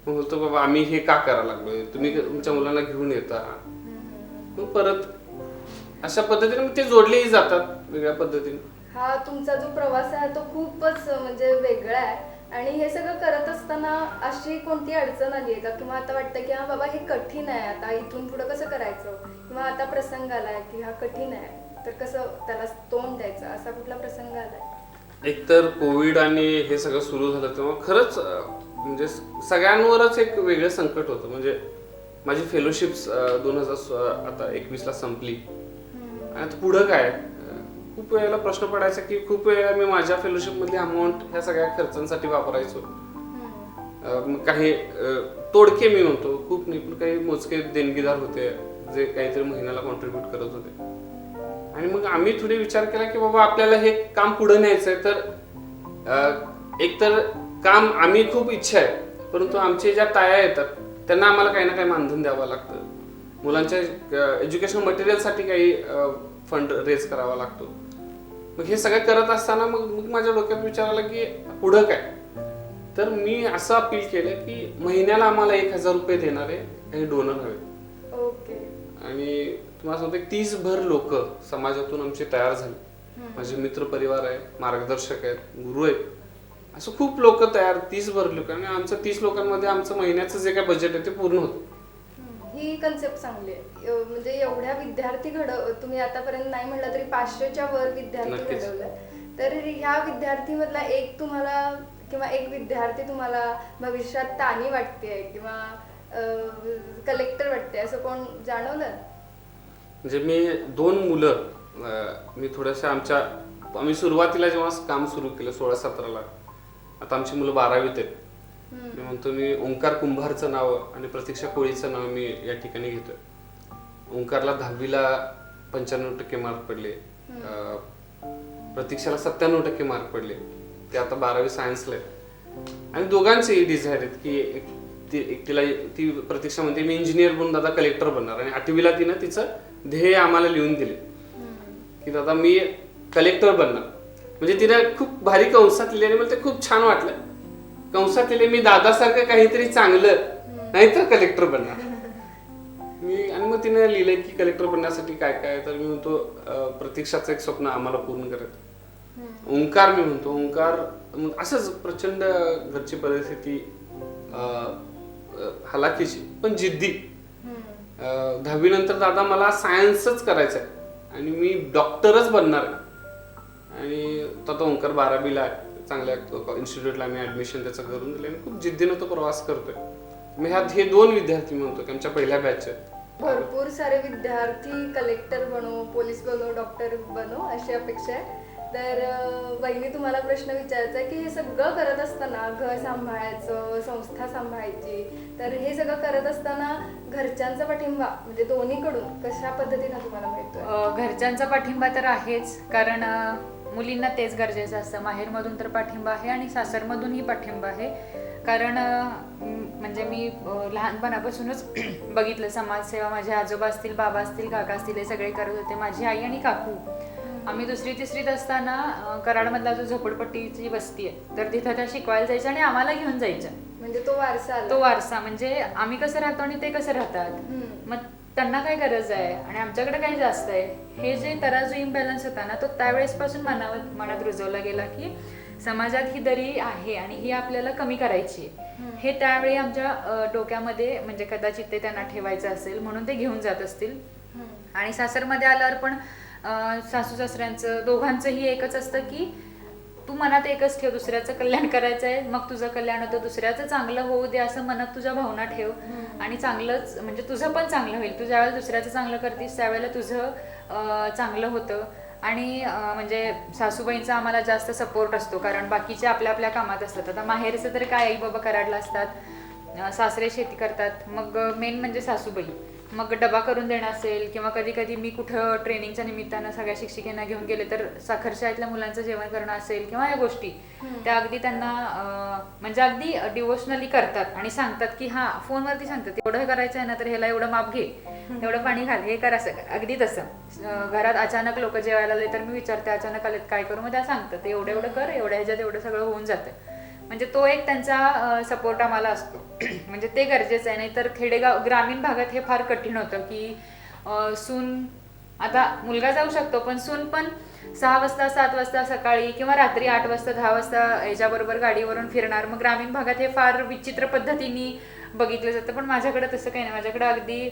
मग बोलतो बाबा आम्ही हे का करायला लागलोय, तुम्ही तुमच्या मुलांना घेऊन येता. मग परत अशा पद्धतीने ते जोडलेही जातात वेगळ्या पद्धतीने. हा तुमचा जो प्रवास आहे तो खूपच म्हणजे वेगळा आहे. आणि हे सगळं करत असताना अशी कोणती अडचण आली आहे का, किंवा आता वाटतं की हा बाबा हे कठीण आहे, आता इथून पुढं कसं करायचं, किंवा आता प्रसंग आलाय की हा कठीण आहे तर कसं त्याला तोंड द्यायचं, असा कुठला प्रसंग आलाय? एकतर कोविड आणि हे सगळं सुरू झालं तेव्हा खरंच म्हणजे सगळ्यांवरच एक वेगळं संकट होतं. म्हणजे माझी फेलोशिप्स 2021ला संपली आणि आता पुढं काय. खूप वेळेला प्रश्न पडायचा की खूप वेळा मी माझ्या फेलोशिपमधली अमाऊंट ह्या सगळ्या खर्चांसाठी वापरायचो. मग काही तोडके मी म्हणतो, खूप नाही पण काही मोजके देणगीदार होते जे काहीतरी महिन्याला कॉन्ट्रीब्यूट करत होते. आणि मग आम्ही थोडे विचार केला की बाबा आपल्याला हे काम पुढे न्यायचंय, तर एकतर काम आम्ही खूप इच्छा आहे, परंतु आमचे ज्या टाया येतात त्यांना आम्हाला काही ना काही मानधन द्यावं लागतं. मुलांच्या एज्युकेशन मटेरियलसाठी काही फंड रेज करावा लागतो. मग हे सगळं करत असताना मग माझ्या डोक्यात विचार आला की पुढं काय. तर मी असं अपील केलं की महिन्याला आम्हाला 1,000 रुपये देणारे काही डोनर हवे. ओके. आणि तुम्हाला सांगतो 30 भर लोक समाजातून आमचे तयार झाले. माझे मित्र परिवार आहे, मार्गदर्शक आहेत, गुरु आहेत, असं खूप लोक तयार, 30 भर लोक. आणि आमचं 30 लोकांमध्ये आमचं महिन्याचं जे काय बजेट आहे ते पूर्ण होतं. ही कन्सेप्ट चांगली आहे. म्हणजे एवढ्या विद्यार्थी तुम्ही आतापर्यंत नाही म्हटलं तरी 500च्या वर विद्यार्थी नक्कीच. घडवलं. तर ह्या विद्यार्थीमधला एक तुम्हाला किंवा एक विद्यार्थी तुम्हाला भविष्यात ताणी वाटते किंवा कलेक्टर वाटते असं कोण जाणवलं? म्हणजे मी 2 मुलं मी थोड्याशा आम्ही सुरुवातीला जेव्हा काम सुरू केलं 16-17ला, आता आमची मुलं 12वीत आहेत. मी म्हणतो मी ओंकार कुंभारचं नाव आणि प्रतीक्षा कोळीचं नाव मी या ठिकाणी घेतोय. ओंकारला 10वीला 95% मार्क पडले, प्रतीक्षाला 97% मार्क पडले. ते आता 12वी सायन्सला आहेत. आणि दोघांचे डिझायर आहेत की एकटीला ती प्रतीक्षा म्हणते मी इंजिनियर बनून दादा कलेक्टर बनणार. आणि 8वीला तिनं तिचं ध्येय आम्हाला लिहून दिले की दादा मी कलेक्टर बनणार. म्हणजे तिने खूप भारी कंसात लिहिले आणि मला ते खूप छान वाटलं. कंसात लिहिले मी दादासारखं काहीतरी चांगलं नाहीतर कलेक्टर बनणार. आणि मग तिने लिहिलंय की कलेक्टर बनण्यासाठी काय काय. तर मी म्हणतो प्रतीक्षाचं एक स्वप्न आम्हाला पूर्ण करायचं. ओंकार मी म्हणतो ओंकार असंच प्रचंड घरची परिस्थिती हलाखीची पण जिद्दी. 10वी नंतर दादा मला सायन्सच करायचं आहे आणि मी डॉक्टरच बनणार आहे. आणि आता ओंकार 12वीला आहे, चांगल्या इन्स्टिट्यूटला आम्ही ऍडमिशन त्याचं करून दिलं आणि खूप जिद्दीनं तो प्रवास करतोय. मी हे 2 विद्यार्थी म्हणतो की आमच्या पहिल्या बॅचचे. भरपूर सारे विद्यार्थी कलेक्टर बनो, पोलीस बनो, डॉक्टर बनो अशी अपेक्षा आहे. तर वहिनी तुम्हाला प्रश्न विचारायचा आहे की हे सगळं करत असताना घर सांभाळायचं, संस्था सांभाळायची, तर हे सगळं करत असताना घरच्यांचा पाठिंबा म्हणजे दोन्हीकडून कशा पद्धतीने तुम्हाला मिळतोय? घरच्यांचा पाठिंबा तर आहेच, कारण मुलींना तेच गरजेचं असतं. माहेरमधून तर पाठिंबा आहे आणि सासरमधूनही पाठिंबा आहे. कारण म्हणजे मी लहानपणापासूनच बघितलं समाजसेवा. माझे आजोबा असतील, बाबा असतील, काका असतील, हे सगळे करत होते. माझी आई आणि काकू. आम्ही 2री-3रीत असताना कराडमधला जो झोपडपट्टीची वस्ती आहे तर तिथं त्या शिकवायला जायच्या आणि आम्हाला घेऊन जायच्या. म्हणजे तो वारसा आला. तो वारसा म्हणजे आम्ही कसं राहतो आणि ते कसं राहतात, मग त्यांना काय गरज आहे आणि आमच्याकडे काय जास्त आहे, हे जे तराजू इम्बॅलन्स होता ना तो त्यावेळेसपासून मनात रुजवला गेला की समाजात ही दरी आहे आणि ही आपल्याला कमी करायची आहे. हे त्यावेळी आमच्या डोक्यामध्ये म्हणजे कदाचित ते त्यांना ठेवायचं असेल म्हणून ते घेऊन जात असतील. आणि सासरमध्ये आल्यावर पण सासू सासऱ्यांचं दोघांचंही एकच असतं की तू मनात एकच ठेव, दुसऱ्याचं कल्याण करायचं आहे, मग तुझं कल्याण होतं, दुसऱ्याचं चांगलं होऊ दे असं मनात तुझ्या भावना ठेव आणि चांगलंच म्हणजे तुझं पण चांगलं होईल. तू ज्यावेळेला दुसऱ्याचं चांगलं करतीस त्यावेळेला तुझं चांगलं होतं. आणि म्हणजे सासूबाईंचा आम्हाला जास्त सपोर्ट असतो कारण बाकीचे आपल्या आपल्या कामात असतात. आता माहेरचं तर काय, आई बाबा कराडला असतात, सासरे शेती करतात, मग मेन म्हणजे सासूबाई. मग डबा करून देणं असेल किंवा कधी कधी मी कुठं ट्रेनिंगच्या निमित्तानं सगळ्या शिक्षिकांना घेऊन गेले तर साखर शाळेतल्या मुलांचं जेवण करणं असेल किंवा या गोष्टी त्या अगदी त्यांना म्हणजे अगदी डिवोशनली करतात आणि सांगतात की हा फोनवरती सांगतात एवढं करायचं आहे ना तर ह्याला एवढं माप घे, एवढं पाणी घाल, हे कर, असं कर. अगदी तसं घरात अचानक लोक जेवायला आले तर मी विचारते अचानक आलेत काय करू, मग त्या सांगतात एवढं एवढं कर, एवढ्या ह्याच्यात एवढं सगळं होऊन जातं. म्हणजे तो एक त्यांचा सपोर्ट आम्हाला असतो. म्हणजे ते गरजेचं आहे. नाही तर खेडेगाव ग्रामीण भागात हे फार कठीण होतं की सून आता मुलगा जाऊ शकतो पण सून पण 6 वाजता 7 वाजता सकाळी किंवा रात्री 8 वाजता 10 वाजता याच्याबरोबर गाडीवरून फिरणार. मग ग्रामीण भागात हे फार विचित्र पद्धतीने बघितलं जातं, पण माझ्याकडे तसं काही नाही. माझ्याकडे अगदी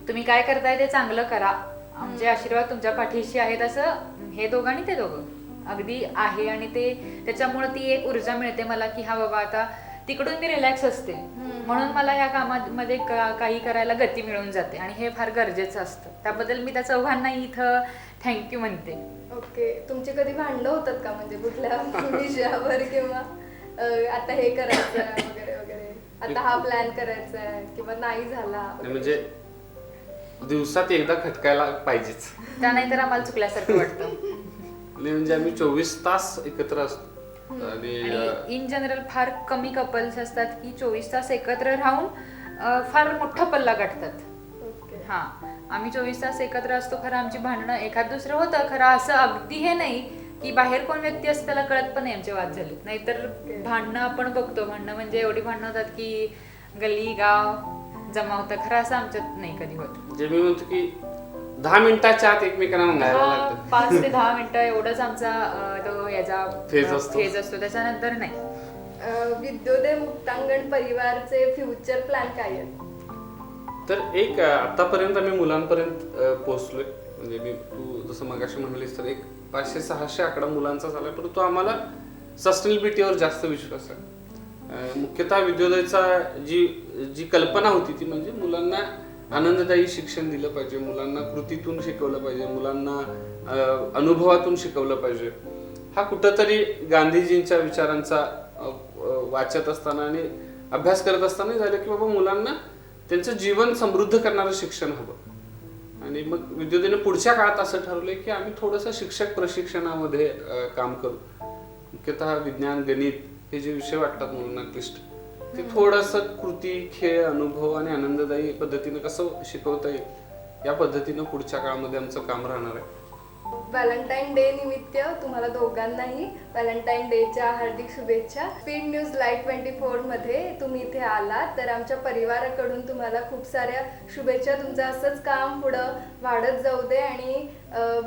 तुम्ही काय करताय ते चांगलं करा, आमचे आशीर्वाद तुमच्या पाठीशी आहेत असं हे दोघं आणि ते दोघं अगदी आहे. आणि ते त्याच्यामुळे ती एक ऊर्जा मिळते मला की हा बाबा आता तिकडून मी रिलॅक्स असते, म्हणून मला ह्या कामामध्ये काही करायला गती मिळून जाते आणि हे फार गरजेचं असतं. त्याबद्दल मी त्या चौघांना इथं थँक्यू म्हणते. ओके, तुमची कधी भांडणं होतात का म्हणजे कुठल्या विषयावर किंवा आता हे करायचं आहे वगैरे वगैरे, आता हा प्लॅन करायचा आहे किंवा नाही झाला वगैरे? म्हणजे दिवसात एकदा खटकायला पाहिजेच, त्या नाही तर आम्हाला चुकल्यासारखं वाटतं. म्हणजे आम्ही 24 तास एकत्र असतो आणि इन जनरल फार कमी कपल्स असतात की 24 तास एकत्र राहून फार मोठा पल्ला गाठतात. ओके. हा, आम्ही 24 तास एकत्र असतो. खरं आमची भांडणं एखाद दुसरं होतं, खरं असं अगदी हे नाही की बाहेर कोण व्यक्ती असते त्याला कळत पण नाही आमचे वाद झाले. नाहीतर भांडणं आपण बघतो, भांडणं म्हणजे एवढी भांडणं होतात की गल्ली गाव जमा होतं. खरं असं आमच्यात नाही कधी होत. जे मी म्हणतो की 10 मिनिटाच्या आत एकमेकांना म्हणायला लागतं. 5 ते 10 मिनिटं एवढंच आमचा तो याचा फेज असतो. त्याच्यानंतर नाही. विद्योदय मुक्तांगण परिवारचे फ्युचर प्लॅन काय आहेत? तर एक आतापर्यंत आम्ही मुलांपर्यंत पोहोचलोय. म्हणजे मी तू जसं मगाशी म्हणलीस तर एक 500-600 आकडा मुलांचा झाला, परंतु आम्हाला सस्टेनेबिलिटीवर जास्त विश्वास आहे. मुख्यतः विद्योदयचा जी कल्पना होती ती म्हणजे मुलांना आनंददायी शिक्षण दिलं पाहिजे, मुलांना कृतीतून शिकवलं पाहिजे, मुलांना अनुभवातून शिकवलं पाहिजे. हा कुठंतरी गांधीजींच्या विचारांचा वाचत असताना आणि अभ्यास करत असताना झालं की बाबा मुलांना त्यांचं जीवन समृद्ध करणारं शिक्षण हवं. आणि मग विद्योदयने पुढच्या काळात असं ठरवलंय की आम्ही थोडंसं शिक्षक प्रशिक्षणामध्ये काम करू. मुख्यतः विज्ञान गणित हे जे विषय वाटतात मुलांना क्लिष्ट, ते थोडंसं कृती खेळ अनुभव आणि आनंददायी पद्धतीनं कसं शिकवता येईल या पद्धतीनं पुढच्या काळामध्ये आमचं काम राहणार आहे. व्हॅलेंटाईन डे निमित्त तुम्हाला दोघांनाही व्हॅलेंटाईन डेच्या हार्दिक शुभेच्छा. स्पीड न्यूज लाईव्ह 24 मध्ये तुम्ही इथे आलात तर आमच्या परिवाराकडून तुम्हाला खूप साऱ्या शुभेच्छा. तुमचं असंच काम पुढं वाढत जाऊ दे आणि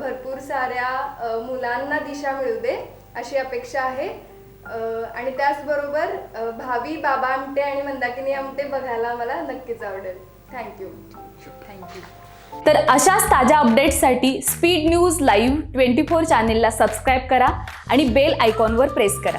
भरपूर साऱ्या मुलांना दिशा मिळू दे अशी अपेक्षा आहे. आणि त्याचबरोबर भावी बाबा आमटे आणि मंदाकिनी आमटे बघायला मला नक्कीच आवडेल. थँक्यू. तर अशाच ताज्या अपडेट्ससाठी स्पीड न्यूज लाईव्ह 24 चॅनेलला सबस्क्राईब करा आणि बेल आयकॉनवर प्रेस करा.